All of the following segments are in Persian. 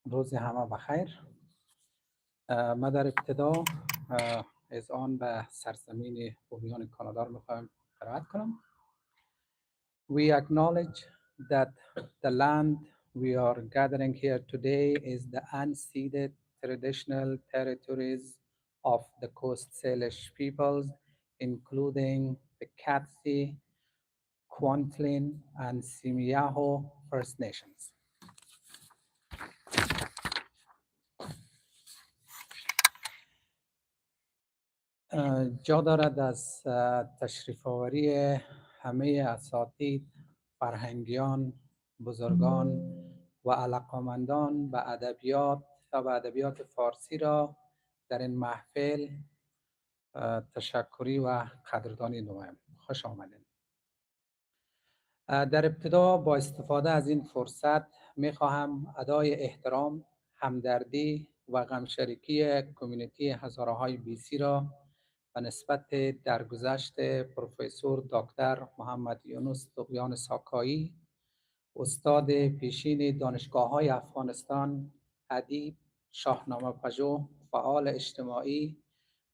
روز همه بخیر. ما در ابتدا از آن به سرزمین بومیان کانادا رو میخوایم قرائت کنم. We acknowledge that the land we are gathering here today is the unceded traditional territories of the Coast Salish peoples, including the Katsi, Kwantlen, and Simiyaho First Nations. جا دارد از تشریف آوری همه اساتید، فرهنگیان، بزرگان و علاقمندان به ادبیات و به ادبیات فارسی را در این محفل تشکری و قدردانی نمایم. خوش آمدید. در ابتدا با استفاده از این فرصت میخواهم ادای احترام، همدردی و غمشریکی کمیونیتی هزاره‌های بیسی را به نسبت درگذشت پروفسور دکتر محمد یونس طغیان ساکایی، استاد پیشین دانشگاه‌های افغانستان، ادیب، شاهنامه پژوه، فعال اجتماعی،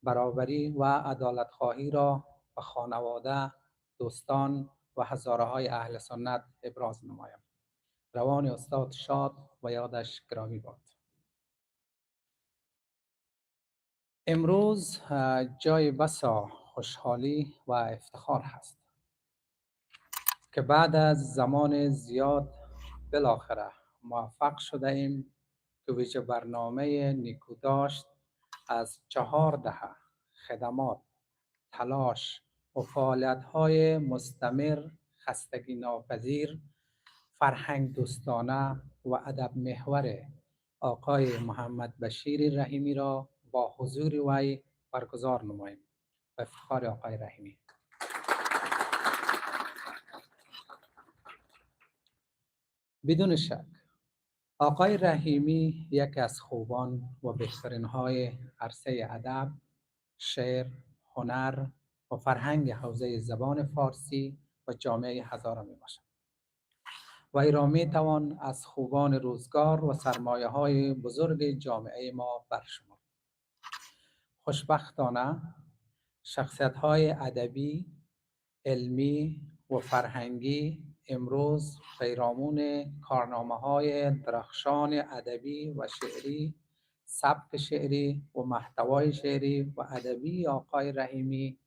برابری و عدالت‌خواهی را به خانواده، دوستان و هزاره‌های اهل سنت ابراز نمایم. روان استاد شاد و یادش گرامی باد. امروز جای بسا خوشحالی و افتخار هست که بعد از زمان زیاد بالاخره موفق شده ایم که ویژه برنامه نیکوداشت از 4 دهه خدمات، تلاش و فعالیت‌های مستمر، خستگی ناپذیر، فرهنگ دوستانه و ادب محور آقای محمد بشیر رحیمی را با حضور وی برگزار نماییم. به افتخار آقای رحیمی. بدون شک آقای رحیمی یکی از خوبان و بهترین های عرصه ادب، شعر، هنر و فرهنگ حوزه زبان فارسی و جامعه هزاره می باشد. وی را می توان از خوبان روزگار و سرمایه های بزرگ جامعه ما برشمرد. خوشبختانه شخصیت های ادبی، علمی و فرهنگی امروز پیرامون کارنامه های درخشان ادبی و شعری، سبک شعری و محتوای شعری و ادبی آقای رحیمی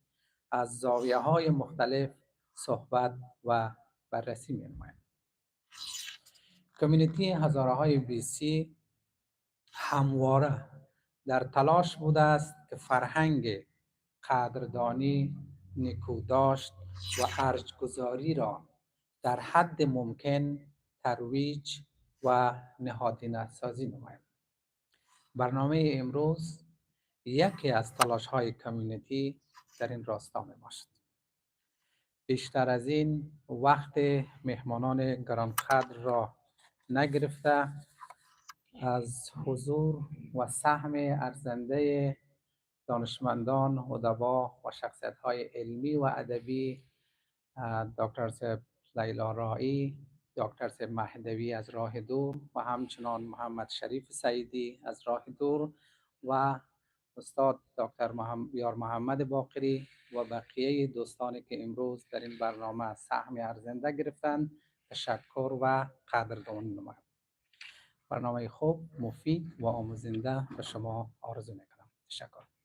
از زاویه های مختلف صحبت و بررسی می نمایند. کمیونیتی هزاره‌های بیسی همواره در تلاش بوده است که فرهنگ قدردانی، نیکوداشت و ارجگذاری را در حد ممکن ترویج و نهادینه سازی نماید. برنامه امروز یکی از تلاش‌های کمیونیتی در این راستا می باشد. بیشتر از این وقت مهمانان گرانقدر را نگرفته، از حضور و سهم ارزنده دانشمندان، ادبا و شخصیت‌های علمی و ادبی، دکتر صاحب لیلا رایی، دکتر صاحب مهدوی از راه دور و همچنان محمد شریف سعیدی از راه دور و استاد دکتر یار محمد باقری و بقیه دوستانی که امروز در این برنامه سهم ارزنده گرفتند تشکر و قدردانی نمایم. برنامه خوب، مفید و آموزنده به شما آرزو میکنم. تشکر.